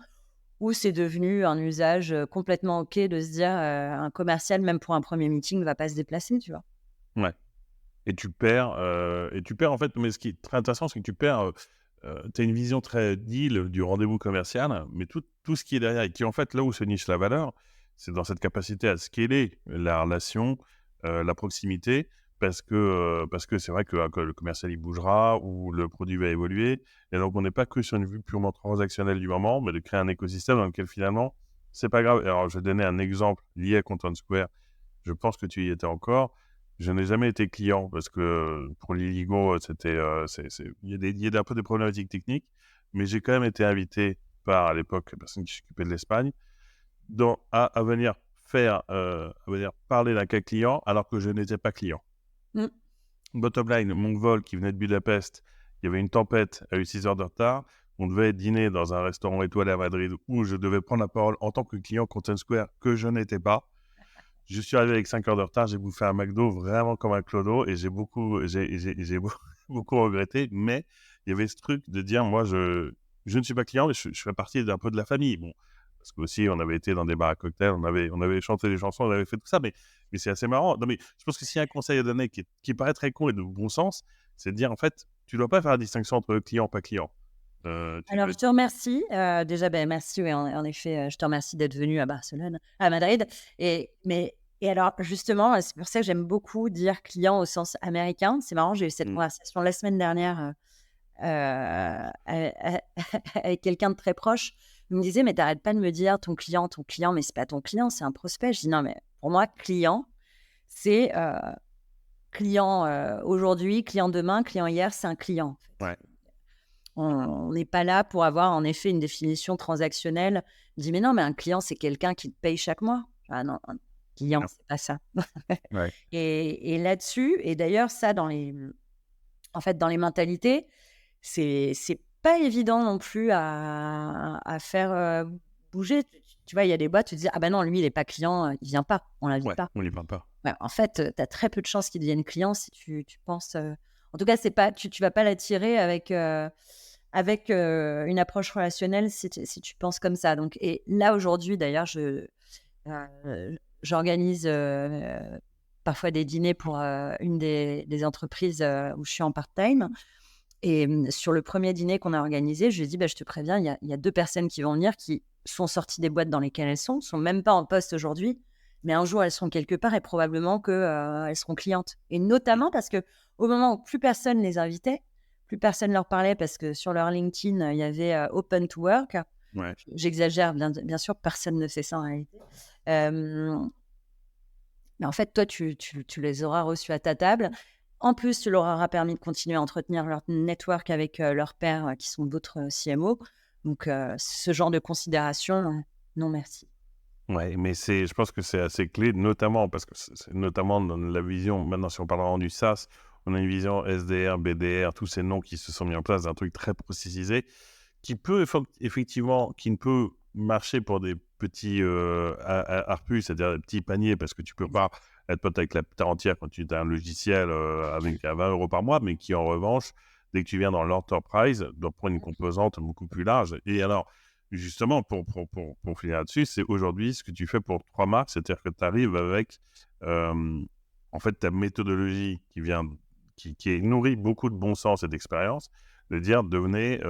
où c'est devenu un usage, complètement OK de se dire, un commercial, même pour un premier meeting, ne va pas se déplacer, tu vois? Ouais. Et tu perds en fait, mais ce qui est très intéressant, c'est que tu perds, tu as une vision très deal du rendez-vous commercial, mais tout ce qui est derrière et qui en fait, là où se niche la valeur, c'est dans cette capacité à scaler la relation, la proximité, parce que c'est vrai que le commercial, il bougera ou le produit va évoluer et donc on n'est pas que sur une vue purement transactionnelle du moment, mais de créer un écosystème dans lequel finalement, c'est pas grave. Alors je vais donner un exemple lié à Content Square. Je pense que tu y étais encore. Je n'ai jamais été client parce que pour l'Illigo, c'était, il y a un peu des problématiques techniques, mais j'ai quand même été invité par, à l'époque, la personne qui s'occupait de l'Espagne, à venir à venir parler d'un cas client alors que je n'étais pas client. Mmh. Bottom line, mon vol qui venait de Budapest, il y avait une tempête, a eu 6 heures de retard. On devait dîner dans un restaurant étoilé à Madrid où je devais prendre la parole en tant que client Content Square que je n'étais pas. Je suis arrivé avec 5 heures de retard, j'ai bouffé un McDo vraiment comme un clodo et beaucoup regretté, mais il y avait ce truc de dire, moi, je ne suis pas client, mais je fais partie d'un peu de la famille. Bon, parce qu'aussi, on avait été dans des bars à cocktails, on avait chanté des chansons, on avait fait tout ça, mais c'est assez marrant. Non, mais je pense que s'il y a un conseil à donner qui paraît très con et de bon sens, c'est de dire, en fait, tu ne dois pas faire la distinction entre client et pas client. Tu Alors dois... je te remercie, déjà, ben, merci, oui, en effet, je te remercie d'être venu à Barcelone, à Madrid. Et alors justement, c'est pour ça que j'aime beaucoup dire client au sens américain. C'est marrant, j'ai eu cette Mm. conversation la semaine dernière, avec quelqu'un de très proche. Il me disait: «Mais t'arrêtes pas de me dire ton client, mais c'est pas ton client, c'est un prospect». Je dis: «Non, mais pour moi, client, c'est, client, aujourd'hui, client demain, client hier, c'est un client, en fait». Ouais, On n'est pas là pour avoir en effet une définition transactionnelle. Je dis: «Mais non, mais un client, c'est quelqu'un qui te paye chaque mois». Ah non, un client, non, c'est pas ça. ouais, Et là-dessus, et d'ailleurs ça en fait, dans les mentalités, c'est pas évident non plus à faire, bouger. Tu vois, il y a des boîtes, tu te dis: «Ah bah non, lui, il est pas client, il vient pas, on l'invite ouais, pas». on n'y parle pas. Ouais, en fait, tu as très peu de chances qu'il devienne client si tu penses, en tout cas, c'est pas tu vas pas l'attirer avec une approche relationnelle si tu penses comme ça. Donc, et là, aujourd'hui, d'ailleurs, j'organise, parfois des dîners pour, une des entreprises, où je suis en part-time. Et sur le premier dîner qu'on a organisé, je lui ai dit: «Bah, je te préviens, il y a 2 personnes qui vont venir qui sont sorties des boîtes dans lesquelles elles sont même pas en poste aujourd'hui, mais un jour elles seront quelque part et probablement que, elles seront clientes». Et notamment parce que au moment où plus personne les invitait, plus personne leur parlait parce que sur leur LinkedIn, il y avait, open to work. Ouais, J'exagère, bien sûr, personne ne fait ça en réalité. Hem, mais en fait, toi, tu les auras reçus à ta table. En plus, tu leur auras permis de continuer à entretenir leur network avec leurs pairs qui sont d'autres CMO. Donc, ce genre de considération, non merci. Ouais, mais je pense que c'est assez clé, notamment parce que c'est notamment dans la vision, maintenant si on parle vraiment du SaaS, on a une vision SDR, BDR, tous ces noms qui se sont mis en place d'un truc très précisé, qui peut effectivement, qui ne peut marcher pour des petits ARPU, c'est-à-dire des petits paniers, parce que tu peux pas être pote avec la terre entière quand tu as un logiciel avec à 20 € par mois, mais qui en revanche, dès que tu viens dans l'enterprise, doit prendre une composante beaucoup plus large. Et alors, justement, pour finir là-dessus, c'est aujourd'hui ce que tu fais pour 3 marques, c'est-à-dire que tu arrives avec en fait ta méthodologie qui est nourrie beaucoup de bon sens et d'expérience, de dire devenez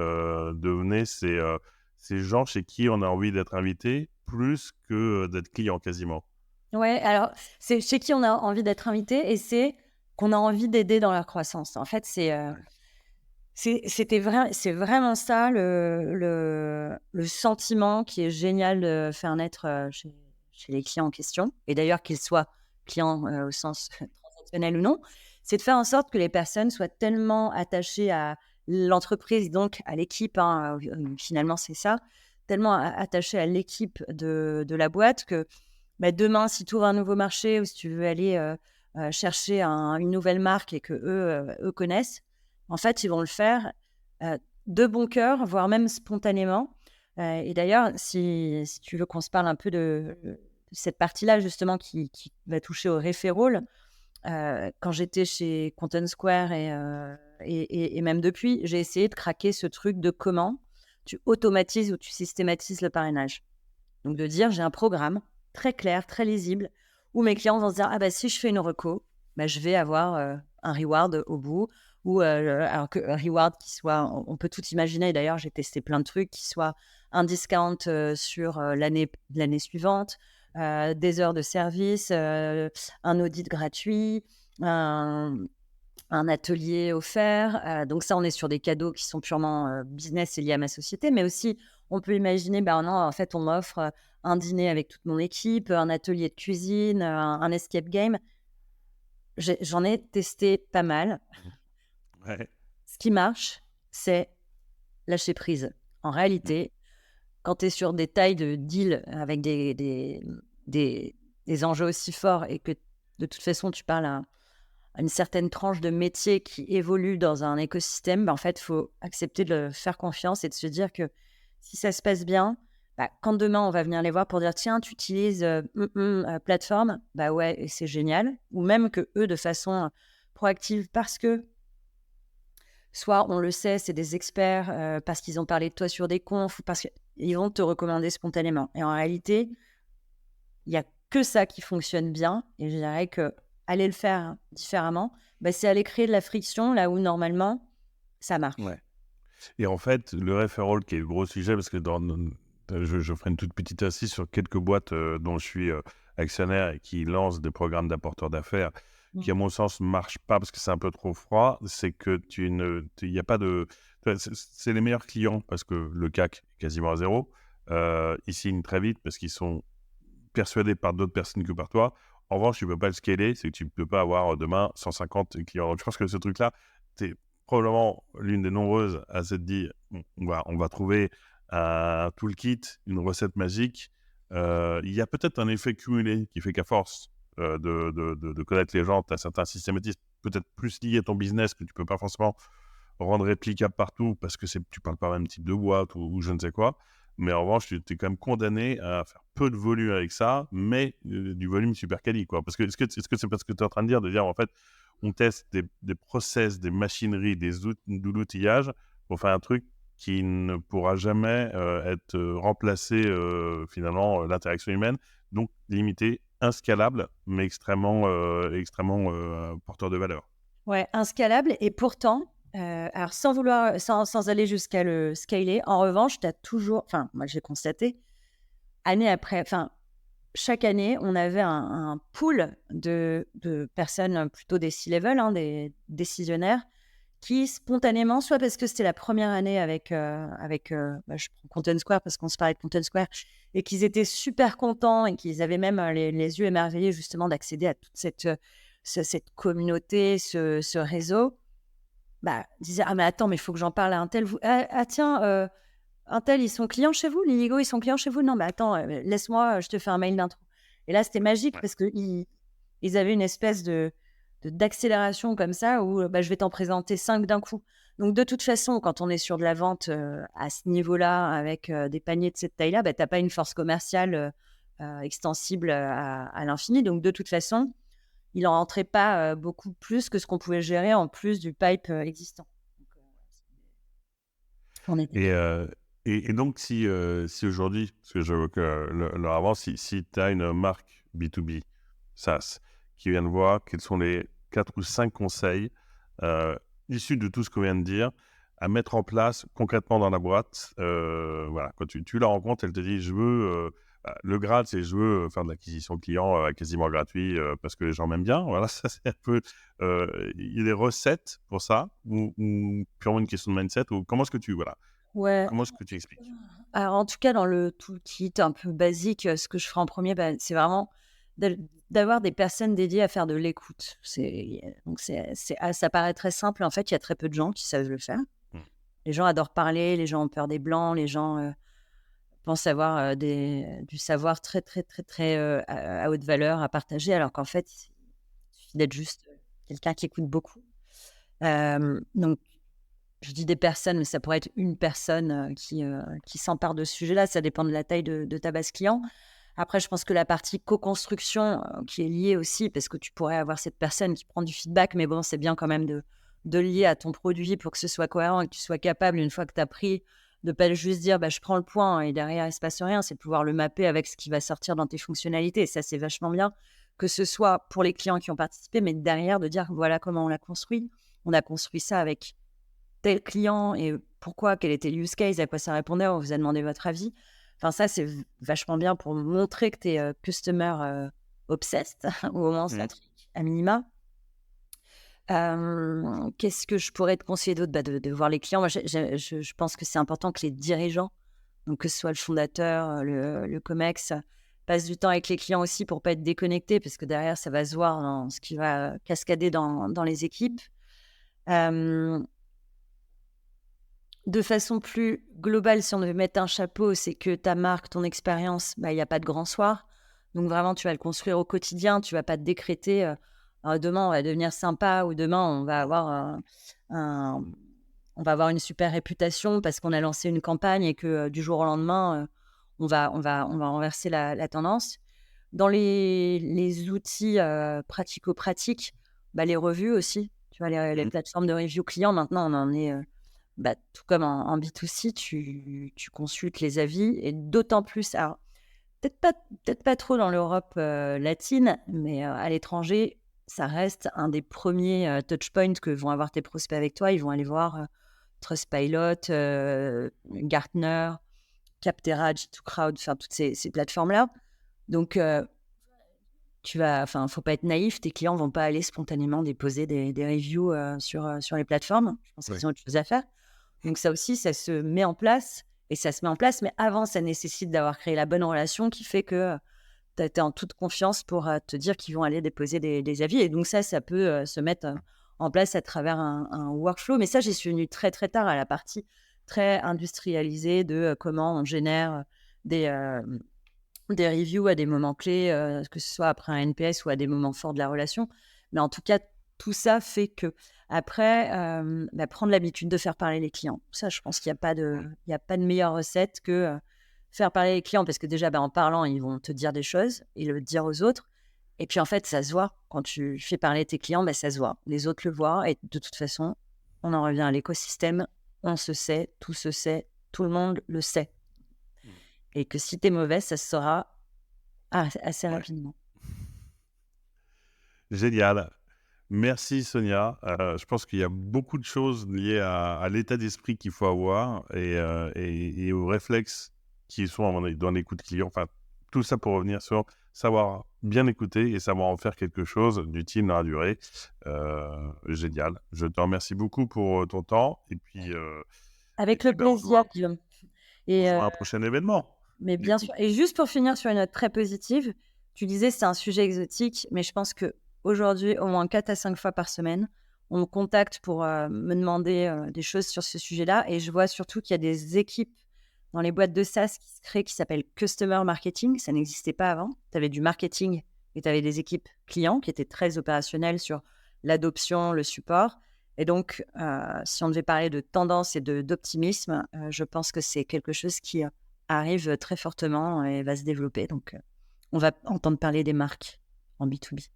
ces gens chez qui on a envie d'être invité plus que d'être client quasiment. Ouais, alors, c'est chez qui on a envie d'être invité et c'est qu'on a envie d'aider dans leur croissance. En fait, c'est vraiment ça le sentiment qui est génial de faire naître chez les clients en question. Et d'ailleurs, qu'ils soient clients au sens transactionnel ou non, c'est de faire en sorte que les personnes soient tellement attachées à l'entreprise, donc à l'équipe, hein, finalement, c'est ça, tellement attachées à l'équipe de la boîte que demain, si tu ouvres un nouveau marché ou si tu veux aller chercher une nouvelle marque et que eux connaissent, en fait, ils vont le faire de bon cœur, voire même spontanément. Et d'ailleurs, si tu veux qu'on se parle un peu de cette partie-là, justement, qui va toucher au referral, quand j'étais chez Content Square et même depuis, j'ai essayé de craquer ce truc de comment tu automatises ou tu systématises le parrainage. Donc, de dire, j'ai un programme très clair, très lisible, où mes clients vont se dire, ah bah si je fais une reco, je vais avoir un reward au bout, ou alors que un reward qui soit, on peut tout imaginer, d'ailleurs j'ai testé plein de trucs, qui soit un discount sur l'année suivante, des heures de service, un audit gratuit, un atelier offert. Donc ça, on est sur des cadeaux qui sont purement business et liés à ma société, mais aussi on peut imaginer, non, en fait, on m'offre un dîner avec toute mon équipe, un atelier de cuisine, un escape game. J'en ai testé pas mal. Ouais. Ce qui marche, c'est lâcher prise. En réalité, quand tu es sur des tailles de deals avec des enjeux aussi forts et que de toute façon, tu parles à une certaine tranche de métier qui évolue dans un écosystème, en fait, il faut accepter de faire confiance et de se dire que si ça se passe bien, quand demain on va venir les voir pour dire tiens, tu utilises plateforme, ouais, et c'est génial. Ou même que eux, de façon proactive, parce que soit on le sait, c'est des experts, parce qu'ils ont parlé de toi sur des confs, ou parce qu'ils vont te recommander spontanément. Et en réalité, il n'y a que ça qui fonctionne bien. Et je dirais que aller le faire différemment, c'est aller créer de la friction là où normalement ça marche. Ouais. Et en fait, le referral qui est le gros sujet, parce que je ferai une toute petite assise sur quelques boîtes dont je suis actionnaire et qui lancent des programmes d'apporteurs d'affaires qui, à mon sens, ne marchent pas parce que c'est un peu trop froid. C'est que il n'y a pas de... C'est les meilleurs clients parce que le CAC est quasiment à zéro. Ils signent très vite parce qu'ils sont persuadés par d'autres personnes que par toi. En revanche, tu ne peux pas le scaler, c'est que tu ne peux pas avoir demain 150 clients. Donc, je pense que ce truc-là, c'est probablement l'une des nombreuses à se dire on va trouver un toolkit, une recette magique. Il y a peut-être un effet cumulé qui fait qu'à force de connaître les gens, tu as certains systématismes peut-être plus liés à ton business que tu ne peux pas forcément rendre réplicable partout parce que tu ne parles pas même type de boîte ou je ne sais quoi. Mais en revanche, tu es quand même condamné à faire peu de volume avec ça, mais du volume super quali, quoi. Parce que est-ce que c'est parce que tu es en train de dire en fait, on teste des process, des machineries, de l'outillage pour faire un truc qui ne pourra jamais être remplacé finalement l'interaction humaine, donc limité, inscalable, mais extrêmement porteur de valeur. Ouais, inscalable et pourtant, alors sans aller jusqu'à le scaler, en revanche, tu as toujours, enfin, moi j'ai constaté, année après, enfin, chaque année, on avait un pool de personnes plutôt des C-level, des décisionnaires, qui spontanément, soit parce que c'était la première année avec je prends Content Square parce qu'on se parlait de Content Square, et qu'ils étaient super contents et qu'ils avaient même les yeux émerveillés justement d'accéder à toute cette cette communauté, ce réseau, disaient: «Ah mais attends, mais il faut que j'en parle à un tel. Tiens, un tel, ils sont clients chez vous? Liligo, ils sont clients chez vous? Non, mais attends, laisse-moi, je te fais un mail d'intro». Et là, c'était magique Ouais. parce qu'ils avaient une espèce d'accélération comme ça où je vais t'en présenter 5 d'un coup. Donc, de toute façon, quand on est sur de la vente à ce niveau-là, avec des paniers de cette taille-là, tu n'as pas une force commerciale extensible à l'infini. Donc, de toute façon, il en rentrait pas beaucoup plus que ce qu'on pouvait gérer en plus du pipe existant. Donc, on était Et, bien. et donc, si aujourd'hui, parce que j'évoquais l'heure avant, si tu as une marque B2B, SaaS, qui vient de voir quels sont les 4 ou 5 conseils issus de tout ce qu'on vient de dire, à mettre en place concrètement dans la boîte, voilà, quand tu la rencontres, elle te dit, je veux, le Graal, c'est je veux faire de l'acquisition client quasiment gratuit parce que les gens m'aiment bien. Voilà, ça c'est un peu, il y a des recettes pour ça ou purement une question de mindset ou comment est-ce que voilà, Ouais. comment est-ce que tu expliques? Alors, en tout cas, dans le toolkit un peu basique, ce que je ferai en premier, c'est vraiment de d'avoir des personnes dédiées à faire de l'écoute. Ça paraît très simple. En fait, il y a très peu de gens qui savent le faire. Mmh. Les gens adorent parler, les gens ont peur des blancs, les gens pensent avoir du savoir très, très, très, très à haute valeur à partager, alors qu'en fait, il suffit d'être juste quelqu'un qui écoute beaucoup. Donc, je dis des personnes, mais ça pourrait être une personne qui s'empare de ce sujet-là. Ça dépend de la taille de ta base client. Après, je pense que la partie co-construction qui est liée aussi, parce que tu pourrais avoir cette personne qui prend du feedback, mais bon, c'est bien quand même de lier à ton produit pour que ce soit cohérent et que tu sois capable, une fois que tu as pris, de ne pas juste dire je prends le point et derrière il ne se passe rien. C'est de pouvoir le mapper avec ce qui va sortir dans tes fonctionnalités. Et ça, c'est vachement bien, que ce soit pour les clients qui ont participé, mais derrière de dire voilà comment on l'a construit. On a construit ça avec tel client et pourquoi, quel était le use case, à quoi ça répondait, on vous a demandé votre avis. Enfin, ça, c'est vachement bien pour montrer que tu es customer obsessed ou au moins Mmh. centrique, à minima. Qu'est-ce que je pourrais te conseiller d'autre? De voir les clients. Moi, je pense que c'est important que les dirigeants, donc que ce soit le fondateur, le COMEX, passent du temps avec les clients aussi pour pas être déconnectés, parce que derrière, ça va se voir dans ce qui va cascader dans les équipes. De façon plus globale, si on devait mettre un chapeau, c'est que ta marque, ton expérience, il y a pas de grand soir. Donc vraiment, tu vas le construire au quotidien. Tu vas pas te décréter, demain, on va devenir sympa ou demain, un on va avoir une super réputation parce qu'on a lancé une campagne et que, du jour au lendemain, on va renverser la tendance. Dans les outils, pratico-pratiques, les revues aussi. Tu vois, les Mmh. plateformes de review clients, maintenant, on en est, tout comme en B2C, tu consultes les avis et d'autant plus, alors peut-être pas trop dans l'Europe latine, mais à l'étranger, ça reste un des premiers touchpoints que vont avoir tes prospects avec toi. Ils vont aller voir Trustpilot, Gartner, Capterra, G2Crowd, enfin toutes ces plateformes-là. Donc, faut pas être naïf, tes clients vont pas aller spontanément déposer des reviews sur les plateformes. Je pense Ouais. qu'ils ont autre chose à faire. Donc ça aussi, ça se met en place et ça se met en place, mais avant, ça nécessite d'avoir créé la bonne relation qui fait que tu es en toute confiance pour te dire qu'ils vont aller déposer des avis. Et donc ça peut se mettre en place à travers un workflow. Mais ça, j'y suis venue très, très tard à la partie très industrialisée de comment on génère des, euh, des reviews à des moments clés, que ce soit après un NPS ou à des moments forts de la relation. Mais en tout cas, tout ça fait que après, prendre l'habitude de faire parler les clients. Ça, je pense qu'il y a pas de meilleure recette que faire parler les clients, parce que déjà, en parlant, ils vont te dire des choses et le dire aux autres. Et puis, en fait, ça se voit. Quand tu fais parler tes clients, ça se voit. Les autres le voient. Et de toute façon, on en revient à l'écosystème. On se sait, tout le monde le sait. Mmh. Et que si tu es mauvais, ça se saura assez Ouais. rapidement. Génial. Merci Sonia. Je pense qu'il y a beaucoup de choses liées à l'état d'esprit qu'il faut avoir et aux réflexes qui sont à mon avis dans l'écoute client. Enfin, tout ça pour revenir sur savoir bien écouter et savoir en faire quelque chose d'utile dans la durée. Génial. Je te remercie beaucoup pour ton temps et puis, Avec le on se voit plaisir, Guillaume. on Et, se voit à un prochain événement. mais Du bien coup. sûr. Et juste pour finir sur une note très positive, tu disais c'est un sujet exotique, mais je pense que aujourd'hui au moins 4 à 5 fois par semaine. On me contacte pour me demander des choses sur ce sujet-là. Et je vois surtout qu'il y a des équipes dans les boîtes de SaaS qui se créent qui s'appellent Customer Marketing. Ça n'existait pas avant. Tu avais du marketing et tu avais des équipes clients qui étaient très opérationnelles sur l'adoption, le support. Et donc, si on devait parler de tendance et d'optimisme, je pense que c'est quelque chose qui arrive très fortement et va se développer. Donc, on va entendre parler des marques en B2B.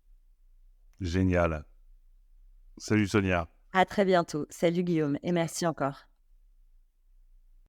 Génial. Salut Sonia. À très bientôt. Salut Guillaume et merci encore.